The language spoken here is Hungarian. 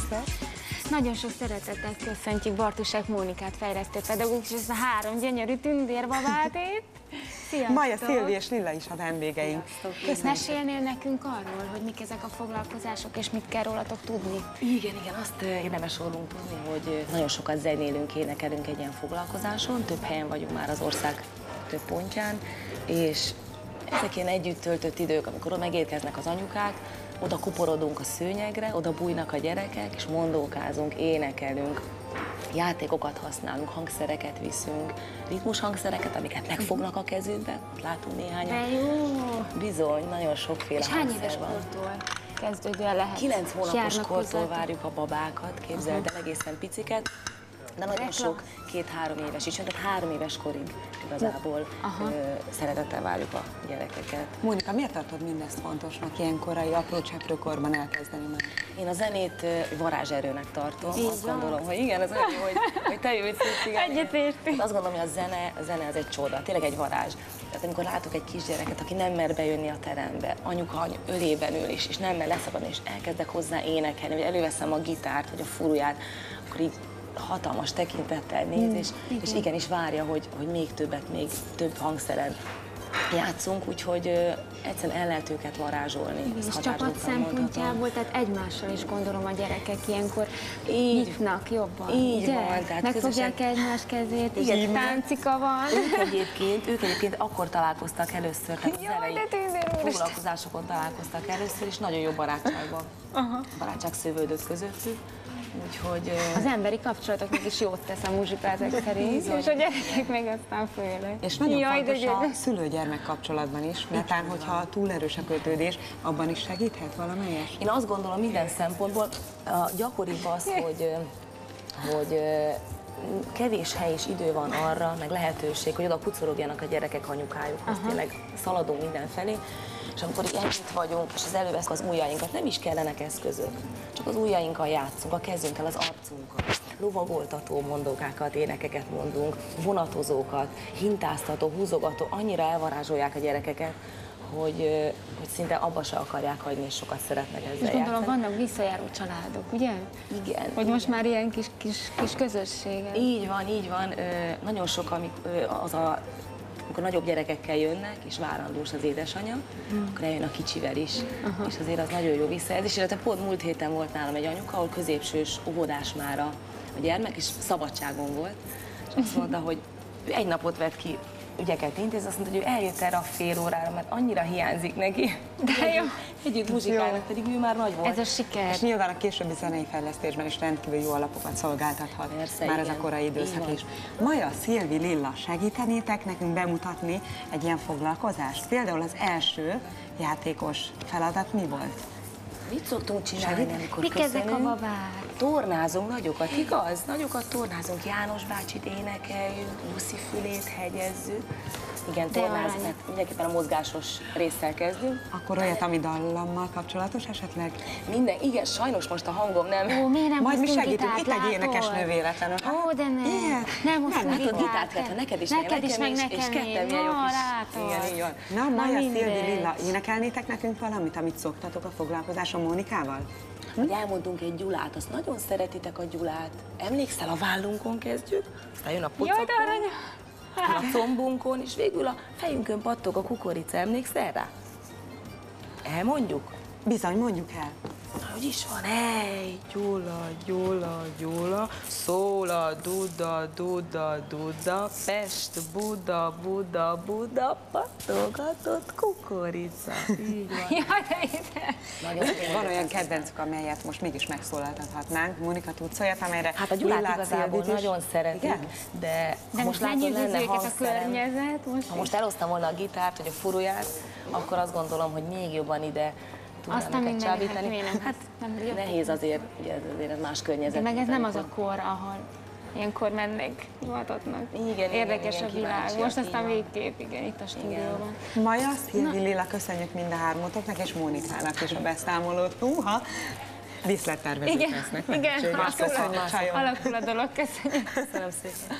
Persze. Nagyon sok szeretettel köszöntjük Bartusek Mónikát, fejlesztő pedagógus, és ezt a 3 gyönyörű tündérbabát itt. Sziasztok! Maja, Szilvi és Lilla is a vendégeink. Mesélnél nekünk arról, hogy mik ezek a foglalkozások, és mit kell rólatok tudni? Igen, azt érdemes rólunk tudni, hogy nagyon sokat zenélünk, énekelünk egy ilyen foglalkozáson, több helyen vagyunk már az ország több pontján, és ezek ilyen együtt töltött idők, amikor megérkeznek az anyukák, oda kuporodunk a szőnyegre, oda bújnak a gyerekek, és mondókázunk, énekelünk, játékokat használunk, hangszereket viszünk, ritmus hangszereket, amiket megfognak a kezükbe, ott látunk néhányan. De jó! Bizony, nagyon sokféle és hány hangszer éves van. kortól kezdődően lehet? 9 hónapos kortól hozzátok? várjuk a babákat, képzeld el, egészen piciket, de nagyon sok 2-3 éves is, tehát 3 éves korig igazából szeretettel várjuk a gyerekeket. Mónika, miért tartod mindezt fontosnak ilyen korai, apró cseprőkorban elkezdeni már? Én a zenét varázserőnek tartom. Így azt van. gondolom, hogy igen, az olyan, hogy te jössz itt, igen. Egyetértünk. Azt gondolom, hogy a zene az egy csoda, tényleg egy varázs. Tehát amikor látok egy kisgyereket, aki nem mer bejönni a terembe, anyuka ölében ül is, és nem mer leszabadni, és elkezdek hozzá énekelni, vagy előveszem a gitárt, vagy a furuját, akkor így hatalmas tekintettel néz, és igenis várja, hogy még többet, még több hangszeren játszunk, úgyhogy egyszerűen el lehet őket varázsolni. És csapat szempontjából, tehát egymással is gondolom a gyerekek ilyenkor nyitnak jobban. Így van. Tehát megfogják egymás kezét, és egy táncika van. Ők egyébként akkor találkoztak először, tehát az elején foglalkozásokon találkoztak először, és nagyon jó barátságban. Barátság szövődött közöttük. Úgyhogy, az emberi kapcsolatoknak is jót tesz a muzsika ezek szerint, és a gyerekek meg aztán főleg. És nagyon fontos a szülő-gyermek kapcsolatban is, mert hogyha túl erős a kötődés, abban is segíthet valamelyest? Én azt gondolom minden szempontból, a gyakoribb az, hogy kevés hely és idő van arra, meg lehetőség, hogy oda kucorogjanak a gyerekek anyukájukhoz, tényleg szaladunk mindenfelé, és amikor így együtt vagyunk, és az előveszünk az ujjainkat, nem is kellenek eszközök, csak az ujjainkkal játszunk, a kezünkkel, az arcunkkal, lovagoltató mondókákat, énekeket mondunk, vonatozókat, hintáztató, húzogató, annyira elvarázsolják a gyerekeket, hogy szinte abba se akarják hagyni, és sokat szeretnek ezzel játszani. És gondolom, vannak visszajáró családok, ugye? Igen. Hogy most már ilyen kis közösségek. Így van. Nagyon sok, amikor nagyobb gyerekekkel jönnek, és várandós az édesanyja, akkor eljön a kicsivel is, és azért az nagyon jó visszajelzés. Illetve pont múlt héten volt nálam egy anyuka, ahol középsős óvodás már a gyermek, és szabadságon volt, és azt mondta, hogy ő egy napot vett ki ügyeket intéz, azt mondta, hogy ő eljött erre a fél órára, mert annyira hiányzik neki. De jó. Együtt muzsikálnak, pedig ő már nagy volt. Ez a siker. És nyilván a későbbi zenei fejlesztésben is rendkívül jó alapokat szolgáltathat. Persze, már igen. ez a korai időszak is. Maja, Szilvi, Lilla, segítenétek nekünk bemutatni egy ilyen foglalkozást? Például az első játékos feladat mi volt? Mit szoktunk csinálni, amikor Mik ezek a köszönünk? babák? Tornázunk nagyokat, igaz? Nagyokat tornázunk, János bácsit énekeljük, Lucy fülét hegyezzük. Igen, tornázni, mert mindenképpen a mozgásos résszel kezdünk. Akkor olyat, ami dallammal kapcsolatos esetleg? Minden, igen, sajnos most a hangom nem. Ó, miért nem Majd mi hoztunk segítünk, gitárt, itt egy énekes látod? nő véletlenül. Ó, de nem hoztunk Gitát kellett, neked is, neked is, meg és nekem ketten is. milyen jók is. Látod. Igen, így van. Na, Maja, Szilvi, mindegy. Lilla, énekelnétek nekünk valamit, amit szoktatok a foglalkozáson Mónikával? Hogy elmondunk egy Gyulát, azt nagyon szeretitek a Gyulát. Emlékszel, a vállunkon kezdjük, aztán jön a Jaj, pocakon, de arany! a combunkon, és végül a fejünkön pattog a kukorica. Emlékszel rá? Elmondjuk? Bizony, mondjuk el. Hogy is van? Hey, Gyula, Gyula, Gyula, szól a duda, duda, duda, Pest, Buda, Buda, Buda, pattogatott kukorica. Így van. Jaj, de ide! Nagyon Van olyan kedvencük, amelyet most mégis megszólaltathatnánk. Mónika, tudsz olyat, amelyre Hát a Gyulát Lillát, igazából Szilvit is? nagyon szeretik, Igen? de De most látod, lenyűgöz lenne őket a hangszerem. környezet. Ha most elhoztam volna a gitárt, vagy a furuját, akkor azt gondolom, hogy még jobban ide tudnám Aztán őket mindenki, csábítani. miért nem? Hát Nem jobb. nehéz azért, ugye ez más környezet. De meg ez nem az a amikor- kor, ahol ilyenkor mennek hivatatnak. Igen, Érdekes igen, a világ. kíváncsiak, Most aztán így van. végképp, igen, itt a stúdióban. Maja, Szilvi, Lilla, köszönjük mind a hármatoknak, és Mónikának is a beszámolót. Húha! Díszlettervezők Igen, lesznek. igen, Köszönjük, csajom. alakul a dolog, köszönjük. Köszönöm szépen.